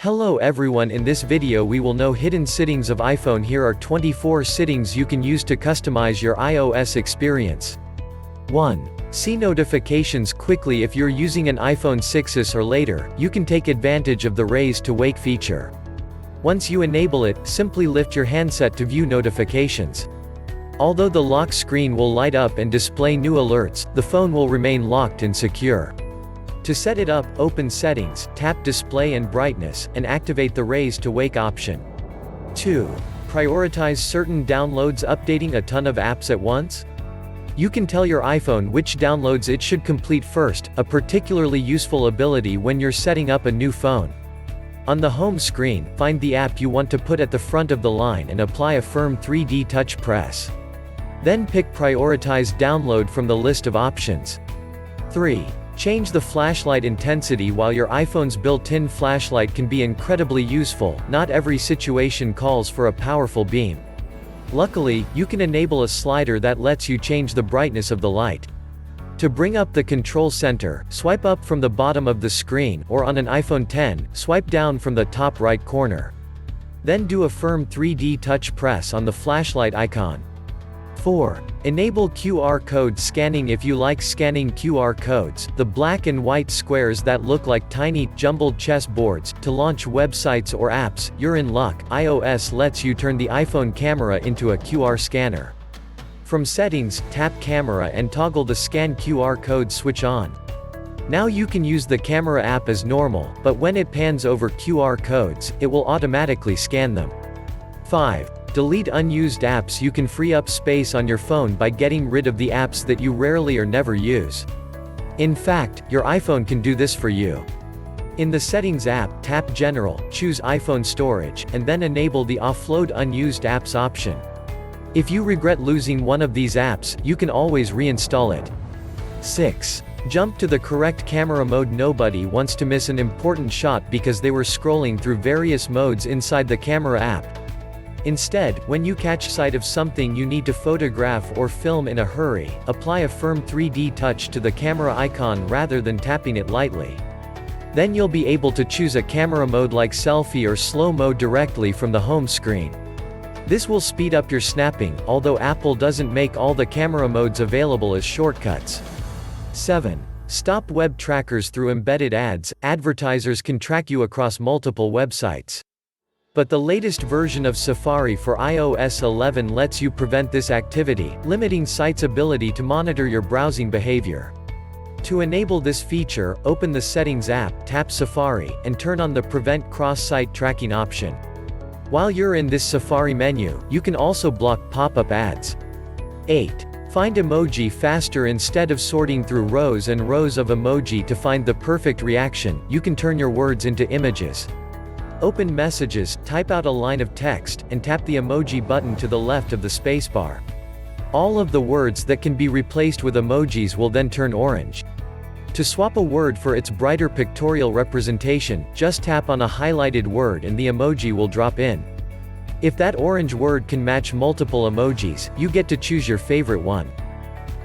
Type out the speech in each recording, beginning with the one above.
Hello everyone, in this video we will know hidden settings of iPhone. Here are 24 settings you can use to customize your iOS experience. 1. See notifications quickly. If you're using an iPhone 6s or later, you can take advantage of the Raise to Wake feature. Once you enable it, simply lift your handset to view notifications. Although the lock screen will light up and display new alerts, the phone will remain locked and secure. To set it up, open Settings, tap Display and Brightness, and activate the Raise to Wake option. 2. Prioritize certain downloads. Updating a ton of apps at once? You can tell your iPhone which downloads it should complete first, a particularly useful ability when you're setting up a new phone. On the home screen, find the app you want to put at the front of the line and apply a firm 3D touch press. Then pick Prioritize Download from the list of options. 3. Change the flashlight intensity. While your iPhone's built-in flashlight can be incredibly useful, not every situation calls for a powerful beam. Luckily, you can enable a slider that lets you change the brightness of the light. To bring up the control center, swipe up from the bottom of the screen, or on an iPhone X, swipe down from the top right corner. Then do a firm 3D touch press on the flashlight icon. 4. Enable QR code scanning. If you like scanning QR codes, the black and white squares that look like tiny, jumbled chessboards, to launch websites or apps, you're in luck. iOS lets you turn the iPhone camera into a QR scanner. From Settings, tap Camera and toggle the Scan QR code switch on. Now you can use the camera app as normal, but when it pans over QR codes, it will automatically scan them. 5. Delete unused apps. You can free up space on your phone by getting rid of the apps that you rarely or never use. In fact, your iPhone can do this for you. In the Settings app, tap General, choose iPhone Storage, and then enable the Offload Unused Apps option. If you regret losing one of these apps, you can always reinstall it. 6. Jump to the correct camera mode. Nobody wants to miss an important shot because they were scrolling through various modes inside the camera app. Instead, when you catch sight of something you need to photograph or film in a hurry, apply a firm 3D touch to the camera icon rather than tapping it lightly. Then you'll be able to choose a camera mode like selfie or slow mo directly from the home screen. This will speed up your snapping, although Apple doesn't make all the camera modes available as shortcuts. 7. Stop web trackers through embedded ads. Advertisers can track you across multiple websites. But the latest version of Safari for iOS 11 lets you prevent this activity, limiting sites' ability to monitor your browsing behavior. To enable this feature, open the Settings app, tap Safari, and turn on the Prevent Cross-Site Tracking option. While you're in this Safari menu, you can also block pop-up ads. 8. Find emoji faster. Instead of sorting through rows and rows of emoji to find the perfect reaction, you can turn your words into images. Open Messages, type out a line of text, and tap the emoji button to the left of the spacebar. All of the words that can be replaced with emojis will then turn orange. To swap a word for its brighter pictorial representation, just tap on a highlighted word and the emoji will drop in. If that orange word can match multiple emojis, you get to choose your favorite one.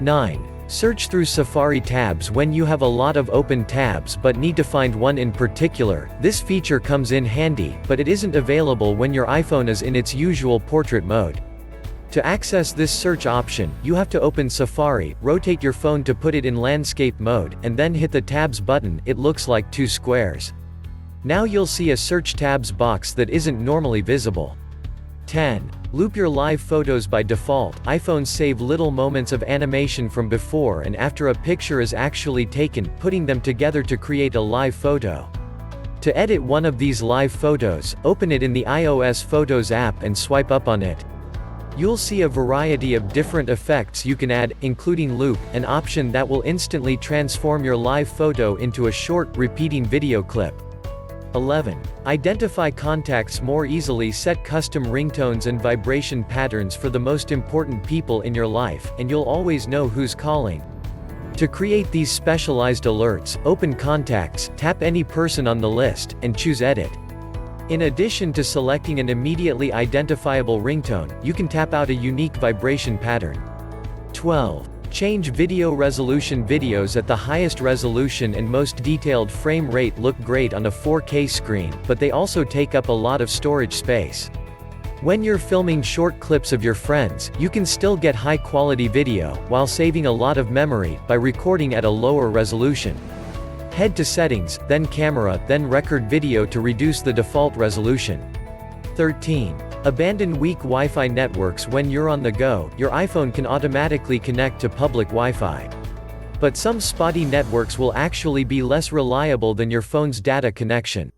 9. Search through Safari tabs. When you have a lot of open tabs but need to find one in particular, this feature comes in handy, but it isn't available when your iPhone is in its usual portrait mode. To access this search option, you have to open Safari, rotate your phone to put it in landscape mode, and then hit the tabs button. It looks like two squares. Now you'll see a search tabs box that isn't normally visible. 10. Loop your live photos. By default, iPhones save little moments of animation from before and after a picture is actually taken, putting them together to create a live photo. To edit one of these live photos, open it in the iOS Photos app and swipe up on it. You'll see a variety of different effects you can add, including Loop, an option that will instantly transform your live photo into a short, repeating video clip. 11. Identify contacts more easily. Set custom ringtones and vibration patterns for the most important people in your life, and you'll always know who's calling. To create these specialized alerts, open Contacts, tap any person on the list, and choose Edit. In addition to selecting an immediately identifiable ringtone, you can tap out a unique vibration pattern. 12. Change video resolution. Videos at the highest resolution and most detailed frame rate look great on a 4K screen, but they also take up a lot of storage space. When you're filming short clips of your friends, you can still get high-quality video, while saving a lot of memory, by recording at a lower resolution. Head to Settings, then Camera, then Record Video to reduce the default resolution. 13. Abandon weak Wi-Fi networks. When you're on the go, your iPhone can automatically connect to public Wi-Fi. But some spotty networks will actually be less reliable than your phone's data connection.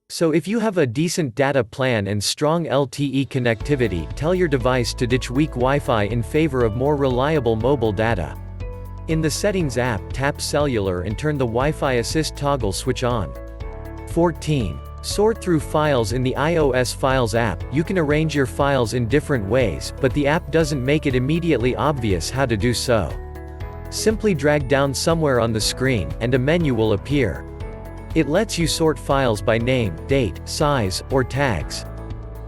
So if you have a decent data plan and strong LTE connectivity, tell your device to ditch weak Wi-Fi in favor of more reliable mobile data. In the Settings app, tap Cellular and turn the Wi-Fi Assist toggle switch on. 14. Sort through files. In the iOS Files app, you can arrange your files in different ways, but the app doesn't make it immediately obvious how to do so. Simply drag down somewhere on the screen, and a menu will appear. It lets you sort files by name, date, size, or tags.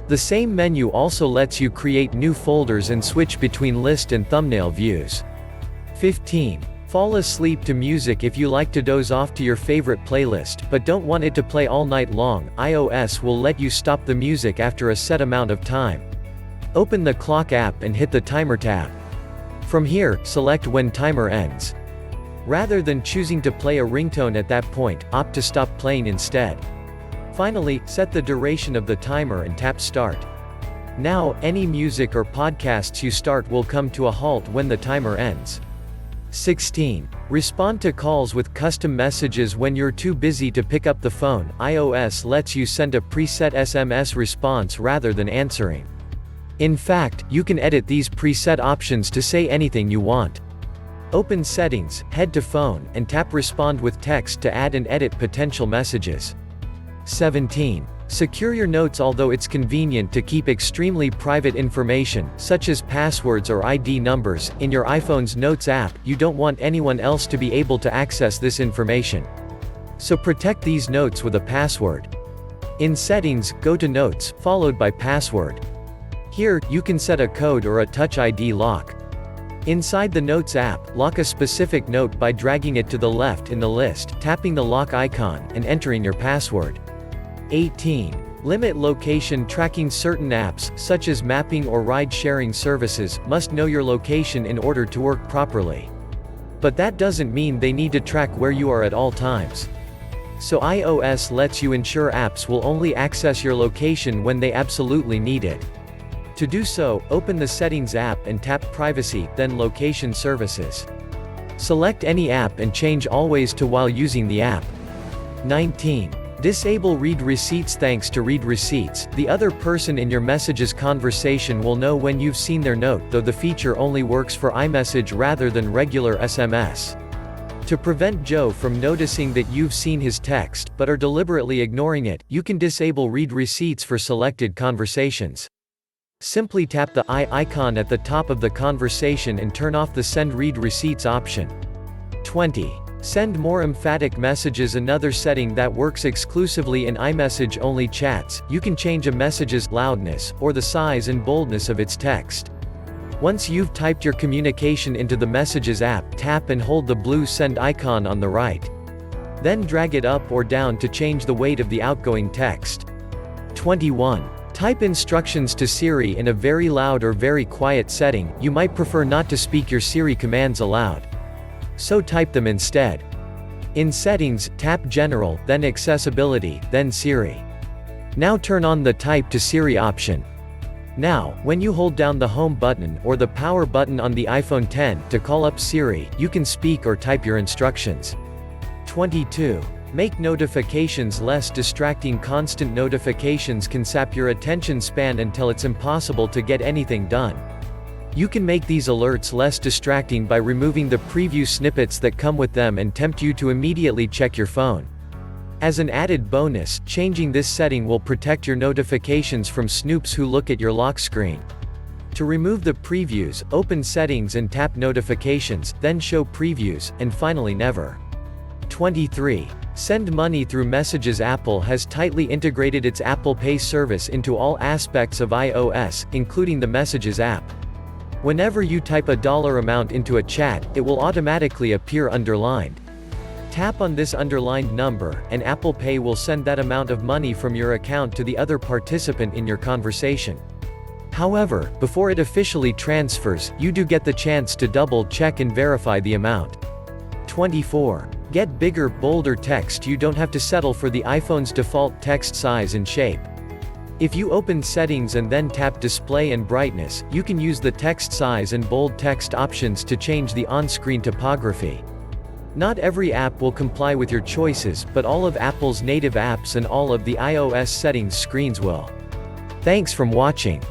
The same menu also lets you create new folders and switch between list and thumbnail views. 15. Fall asleep to music. If you like to doze off to your favorite playlist, but don't want it to play all night long, iOS will let you stop the music after a set amount of time. Open the Clock app and hit the Timer tab. From here, select when timer ends. Rather than choosing to play a ringtone at that point, opt to stop playing instead. Finally, set the duration of the timer and tap Start. Now, any music or podcasts you start will come to a halt when the timer ends. 16. Respond to calls with custom messages. When you're too busy to pick up the phone, iOS lets you send a preset SMS response rather than answering. In fact, you can edit these preset options to say anything you want. Open Settings, head to Phone, and tap Respond with Text to add and edit potential messages. 17. Secure your notes. Although it's convenient to keep extremely private information, such as passwords or ID numbers, in your iPhone's Notes app, you don't want anyone else to be able to access this information. So protect these notes with a password. In Settings, go to Notes, followed by Password. Here, you can set a code or a Touch ID lock. Inside the Notes app, lock a specific note by dragging it to the left in the list, tapping the lock icon, and entering your password. 18. Limit location tracking. Certain apps, such as mapping or ride-sharing services, must know your location in order to work properly. But that doesn't mean they need to track where you are at all times. So iOS lets you ensure apps will only access your location when they absolutely need it. To do so, open the Settings app and tap Privacy, then Location Services. Select any app and change Always to while using the app. 19. Disable Read Receipts. Thanks to Read Receipts, the other person in your Messages conversation will know when you've seen their note, though the feature only works for iMessage rather than regular SMS. To prevent Joe from noticing that you've seen his text, but are deliberately ignoring it, you can disable Read Receipts for selected conversations. Simply tap the eye icon at the top of the conversation and turn off the Send Read Receipts option. 20. Send more emphatic messages. Another setting that works exclusively in iMessage-only chats, you can change a message's loudness, or the size and boldness of its text. Once you've typed your communication into the Messages app, tap and hold the blue Send icon on the right. Then drag it up or down to change the weight of the outgoing text. 21. Type instructions to Siri in a very loud or very quiet setting. You might prefer not to speak your Siri commands aloud. So type them instead. In Settings, tap General, then Accessibility, then Siri. Now turn on the Type to Siri option. Now, when you hold down the Home button or the Power button on the iPhone X to call up Siri, you can speak or type your instructions. 22. Make notifications less distracting. Constant notifications can sap your attention span until it's impossible to get anything done. You can make these alerts less distracting by removing the preview snippets that come with them and tempt you to immediately check your phone. As an added bonus, changing this setting will protect your notifications from snoops who look at your lock screen. To remove the previews, open Settings and tap Notifications, then Show Previews, and finally Never. 23. Send money through Messages. Apple has tightly integrated its Apple Pay service into all aspects of iOS, including the Messages app. Whenever you type a dollar amount into a chat, it will automatically appear underlined. Tap on this underlined number, and Apple Pay will send that amount of money from your account to the other participant in your conversation. However, before it officially transfers, you do get the chance to double-check and verify the amount. 24. Get bigger, bolder text. You don't have to settle for the iPhone's default text size and shape. If you open Settings and then tap Display and Brightness, you can use the text size and bold text options to change the on-screen typography. Not every app will comply with your choices, but all of Apple's native apps and all of the iOS settings screens will. Thanks for watching.